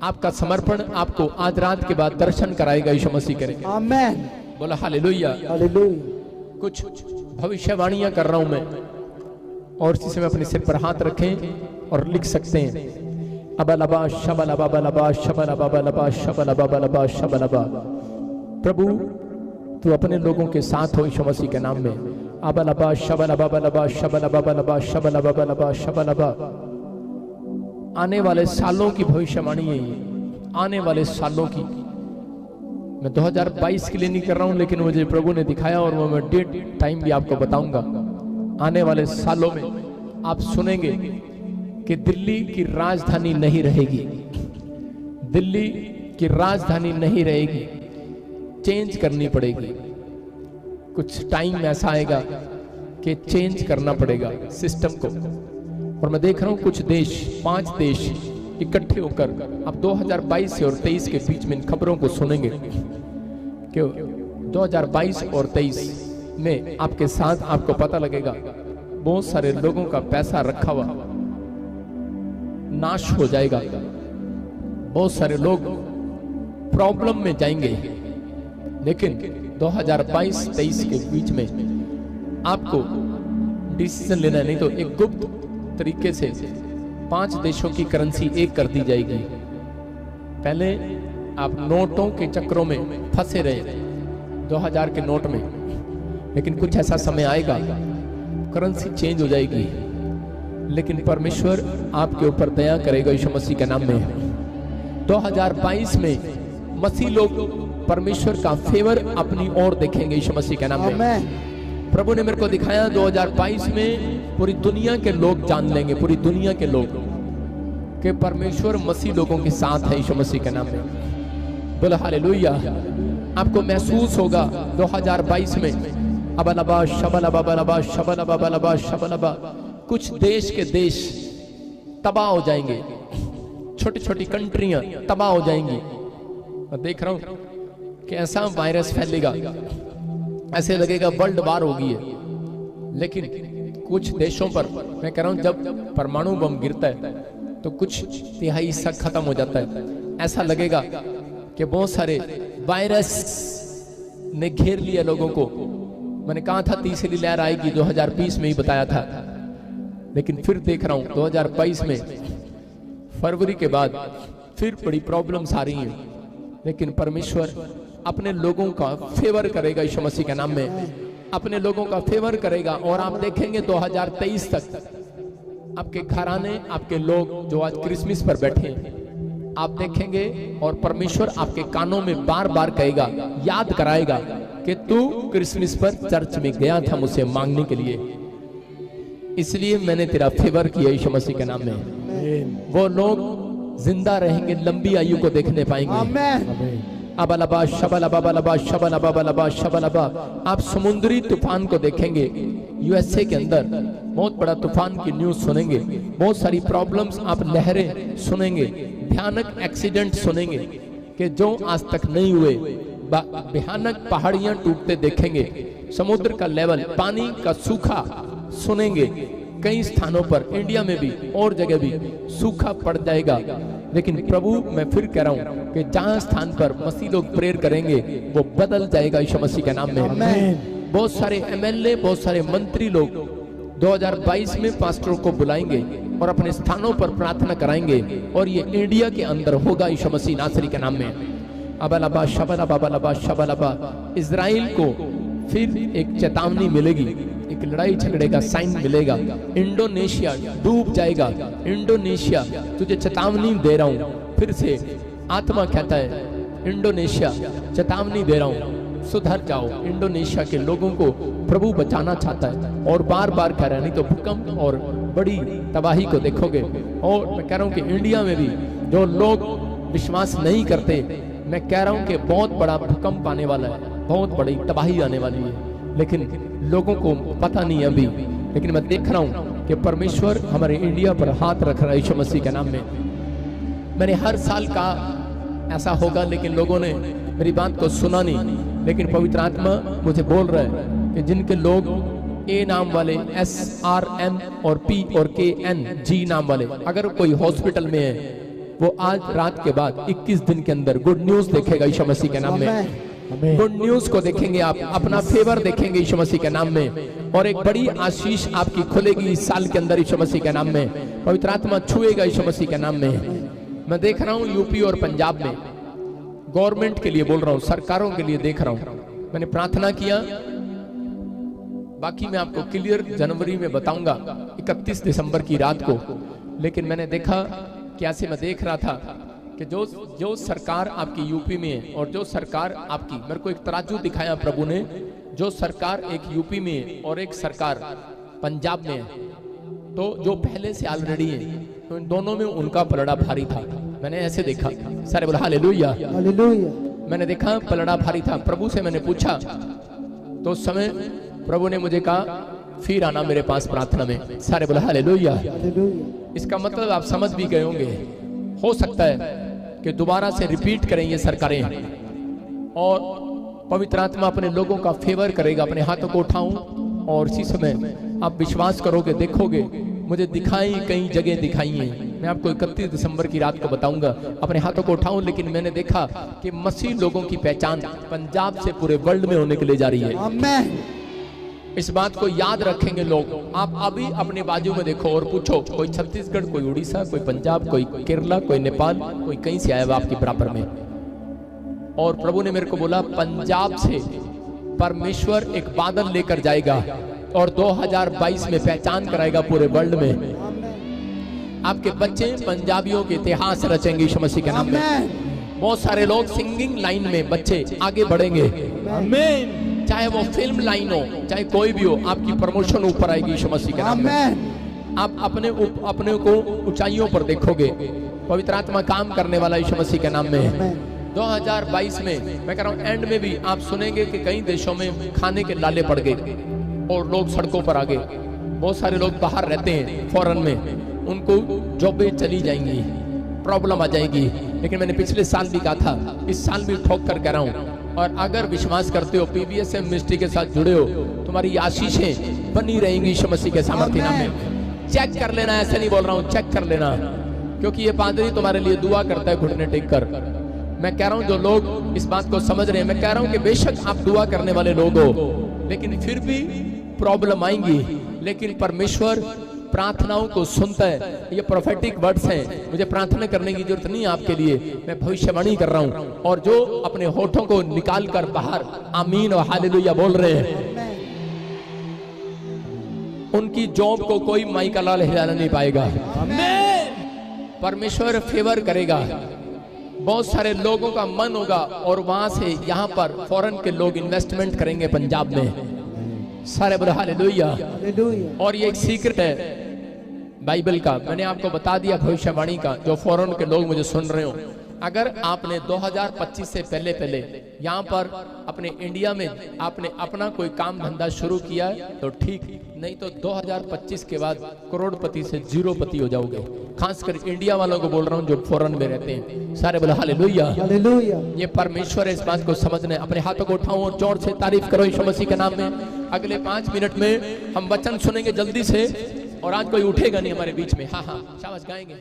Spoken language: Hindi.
आपका समर्पण आपको आज रात के बाद दर्शन कराएगा, यीशु मसीह करेंगे। आमेन। बोला हालेलुया। हालेलुया। कुछ भविष्यवाणियां कर रहा हूं मैं, और इसी समय अपने सिर पर हाथ रखें और लिख सकते हैं। अबलबा शबलबा बलबा शबलबा बलबा शबलबा बलबा शबलबा। प्रभु तू अपने लोगों के साथ हो यीशु मसीह के नाम में। अबलबा शबलबा बलबा शबलबा बलबा शबलबा बलबा शबलबा। आने वाले सालों की भविष्यवाणी है ये, आने वाले सालों की। मैं 2022 के लिए नहीं कर रहा हूं, लेकिन मुझे प्रभु ने दिखाया और वो मैं डेट टाइम भी आपको बताऊंगा। आने वाले सालों में आप सुनेंगे कि दिल्ली की राजधानी नहीं रहेगी, दिल्ली की राजधानी नहीं रहेगी, चेंज करनी पड़ेगी। कुछ टाइम ऐसा आएगा कि चेंज करना पड़ेगा सिस्टम को। और मैं देख रहा हूं कुछ देश, 5 देश इकट्ठे होकर अब 2022 और 23 के बीच में इन खबरों को सुनेंगे कि 2022 और 23 में आपके साथ आपको पता लगेगा बहुत सारे लोगों का पैसा रखा हुआ नाश हो जाएगा, बहुत सारे लोग प्रॉब्लम में जाएंगे। लेकिन 2022-23 के बीच में आपको डिसीजन लेना है, नहीं तो एक गुप्त तरीके से 5 देशों की करेंसी एक कर दी जाएगी। पहले आप नोटों के चक्रों में फंसे रहे 2000 के नोट में, लेकिन कुछ ऐसा समय आएगा करेंसी चेंज हो जाएगी। लेकिन परमेश्वर आपके ऊपर दया करेगा यीशु मसीह के नाम में। 2022 में मसीह लोग परमेश्वर का फेवर अपनी ओर देखेंगे यीशु मसीह के नाम में। प्रभु ने मेरे को दिखाया 2022 में पूरी दुनिया के लोग जान लेंगे, पूरी दुनिया के लोग, कि परमेश्वर मसीह लोगों के साथ है यीशु मसीह के नाम में। बोला हालेलुया। आपको महसूस होगा 2022 में अबलबा शबलबा बलबा शबलबा बलबा शबलबा, कुछ देश के देश तबाह हो जाएंगे, छोटी छोटी कंट्रियां तबाह हो जाएंगी। मैं देख रहा हूं कि ऐसा वायरस फैलेगा, ऐसे लगेगा वर्ल्ड वार होगी है। लेकिन कुछ देशों पर मैं कह रहा हूं जब परमाणु बम गिरता है तो कुछ तिहाई हिस्सा खत्म हो जाता है। ऐसा लगेगा कि बहुत सारे वायरस ने घेर लिया लोगों को। मैंने कहा था तीसरी लहर आएगी, 2020 में ही बताया था, लेकिन फिर देख रहा हूं 2022 में फरवरी के बाद फिर बड़ी प्रॉब्लम्स आ रही हैं। लेकिन परमेश्वर अपने लोगों का फेवर करेगा यीशु मसीह के नाम में, अपने लोगों का फेवर करेगा। और आप देखेंगे 2023 तक आपके घराने, आपके लोग जो आज क्रिसमस पर बैठे हैं, आप देखेंगे और परमेश्वर आपके कानों में बार बार कहेगा, याद कराएगा कि तू क्रिसमस पर चर्च में गया था मुझसे मांगने के लिए, इसलिए मैंने तेरा फेवर किया यीशु मसीह के नाम में। वो लोग जिंदा रहेंगे, लंबी आयु को देखने पाएंगे। अबलबा शबलबा बलबा शबलबा बलबा शबलबा। आप समुद्री तूफान को देखेंगे, यूएसए के अंदर बहुत बड़ा तूफान की न्यूज सुनेंगे, बहुत सारी प्रॉब्लम्स, आप लहरें सुनेंगे, भयानक एक्सीडेंट सुनेंगे कि जो आज तक नहीं हुए। भयानक पहाड़ियां टूटते देखेंगे, समुद्र का लेवल, पानी का सूखा सुनेंगे। कई स्थानों पर इंडिया में भी और जगह भी सूखा पड़ जाएगा। लेकिन प्रभु मैं फिर कह रहा हूं कि जहां स्थान पर मसीह लोग प्रेयर करेंगे वो बदल जाएगा यीशु मसीह के नाम में। बहुत सारे एमएलए, बहुत सारे मंत्री लोग 2022 में पास्टरों को बुलाएंगे और अपने स्थानों पर प्रार्थना कराएंगे, और ये इंडिया के अंदर होगा यीशु मसीह नासरी के नाम में। अबलबा शबलबा बलबा शबलबा। इजराइल को फिर एक चेतावनी मिलेगी, एक लड़ाई झगड़े का साइन मिलेगा। इंडोनेशिया डूब जाएगा। इंडोनेशिया तुझे चेतावनी दे रहा हूं, फिर से आत्मा कहता है इंडोनेशिया चेतावनी दे रहा हूं, सुधर जाओ। इंडोनेशिया के लोगों को प्रभु बचाना चाहता है और बार बार कह रहा है, नहीं तो भूकंप और बड़ी तबाही को देखोगे। और मैं कह रहा हूं कि इंडिया में भी जो लोग विश्वास नहीं करते, मैं कह रहा हूं कि बहुत बड़ा भूकंप आने वाला है, बहुत बड़ी तबाही आने वाली है, लेकिन लोगों को पता नहीं अभी। लेकिन मैं देख रहा हूं कि परमेश्वर हमारे इंडिया पर हाथ रख रहा है यीशु मसीह के नाम में। मैंने हर साल कहा ऐसा होगा, लेकिन लोगों ने मेरी बात को सुना नहीं। लेकिन पवित्र आत्मा मुझे बोल रहा है कि जिनके लोग ए नाम वाले, SRM और P और KNG नाम वाले, अगर कोई हॉस्पिटल में है वो आज रात के बाद 21 दिन के अंदर गुड न्यूज देखेगा यीशु मसीह के नाम में। गुड न्यूज को देखेंगे आप, अपना फेवर देखेंगे यीशु मसीह के नाम में, और एक बड़ी आशीष आपकी खुलेगी इस साल के अंदर यीशु मसीह के नाम में। पवित्र आत्मा छुएगा यीशु मसीह के नाम में। मैं देख रहा हूँ यूपी और पंजाब में, गवर्नमेंट के लिए बोल रहा हूँ, सरकारों के लिए देख रहा हूँ। मैंने प्रार्थना किया, बाकी मैं आपको क्लियर जनवरी में बताऊंगा 31 दिसंबर की रात को। लेकिन मैंने देखा, कैसे मैं देख रहा था कि जो सरकार आपकी यूपी में है और जो सरकार आपकी, मेरे को एक तराजू दिखाया प्रभु ने, जो सरकार एक यूपी में है और एक सरकार पंजाब में है, तो जो पहले से ऑलरेडी है, तो इन दोनों में उनका पलड़ा भारी था। मैंने ऐसे देखा, सारे बोला हालेलुया हालेलुया। मैंने देखा पलड़ा भारी था। प्रभु से मैंने पूछा, तो उस समय प्रभु ने मुझे कहा फिर आना मेरे पास प्रार्थना में। सारे बोला हालेलुया। इसका मतलब आप समझ भी गए होंगे, हो सकता है कि दोबारा से रिपीट करें ये सरकारें, और पवित्र आत्मा अपने लोगों का फेवर करेगा। अपने हाथों को उठाऊं और इसी समय आप विश्वास करोगे, देखोगे, मुझे दिखाई, कई जगह दिखाई है। मैं आपको 31 दिसंबर की रात को बताऊंगा। अपने हाथों को उठाऊं, लेकिन मैंने देखा कि मसीह लोगों की पहचान पंजाब से पूरे वर्ल्ड में होने के लिए जा रही है। आमीन। इस बात को याद रखेंगे लोग। आप अभी अपने बाजू में देखो और पूछो, कोई छत्तीसगढ़, कोई उड़ीसा, कोई पंजाब, कोई केरला, कोई नेपाल, कोई कहीं से आया हुआ आपके बराबर में। और प्रभु ने मेरे को बोला, पंजाब से परमेश्वर एक बादल लेकर जाएगा और 2022 में पहचान कराएगा पूरे वर्ल्ड में। आपके बच्चे पंजाबियों के इतिहास रचेंगे यीशु मसीह के नाम में। बहुत सारे लोग सिंगिंग लाइन में बच्चे आगे बढ़ेंगे। आमीन। चाहे वो फिल्म लाइन हो, चाहे कोई भी हो, आपकी प्रमोशन ऊपर आएगी यीशु मसीह के नाम में। आप अपने को ऊंचाइयों पर देखोगे। पवित्र आत्मा काम करने वाला यीशु मसीह के नाम में। 2022 में मैं कह रहा हूँ, एंड में भी आप सुनेंगे कि कई देशों में खाने के लाले पड़ गए और लोग सड़कों पर आ गए। बहुत सारे लोग बाहर रहते हैं फॉरेन में, उनको जॉबें चली जाएंगी, प्रॉब्लम आ जाएगी। लेकिन मैंने पिछले साल भी कहा था, इस साल भी ठोक कर कह रहा हूँ, और अगर विश्वास करते हो, पीबीएसएम मिनिस्ट्री के साथ जुड़े हो, तुम्हारी आशीषें बनी रहेंगी यीशु मसीह के सामर्थ्य नाम में। चेक कर लेना, ऐसे नहीं बोल रहा हूँ, चेक कर लेना, क्योंकि ये पादरी तुम्हारे लिए दुआ करता है घुटने टेक कर। मैं कह रहा हूँ जो लोग इस बात को समझ रहे हैं, मैं कह रहा हूँ कि बेशक आप दुआ करने वाले लोग हो, लेकिन फिर भी प्रॉब्लम आएंगी, लेकिन परमेश्वर प्रार्थनाओं को सुनता है। ये प्रोफेटिक वर्ड्स हैं, मुझे प्रार्थना करने की जरूरत नहीं है आपके लिए, मैं भविष्यवाणी कर रहा हूँ। और जो अपने होठों को निकाल कर बाहर आमीन और हालेलुया बोल रहे हैं, उनकी जॉब को कोई माई का लाल हिलाना नहीं पाएगा। परमेश्वर फेवर करेगा। बहुत सारे लोगों का मन होगा और वहां से यहाँ पर फॉरेन के लोग इन्वेस्टमेंट करेंगे पंजाब में। सारे बोले हालेलुया। और ये एक सीक्रेट है बाइबल का, मैंने आपको बता दिया भविष्यवाणी का। जो फॉरेन के लोग मुझे सुन रहे हो, अगर आपने 2025 से पहले यहाँ पर अपने इंडिया में आपने अपना कोई काम धंधा शुरू किया तो ठीक, नहीं तो 2025 के बाद करोड़पति से जीरोपति हो जाओगे। खासकर इंडिया वालों को बोल रहा हूँ जो फॉरेन में रहते हैं। सारे बोले हालेलुया हालेलुया। ये परमेश्वर है, इस बात को समझना है। अपने हाथों को उठाओ और जोर से तारीफ करो यीशु मसीह के नाम में। अगले 5 मिनट में हम वचन सुनेंगे जल्दी से, और आज कोई उठेगा नहीं हमारे बीच में। हाँ हाँ, शाबाश, गाएंगे।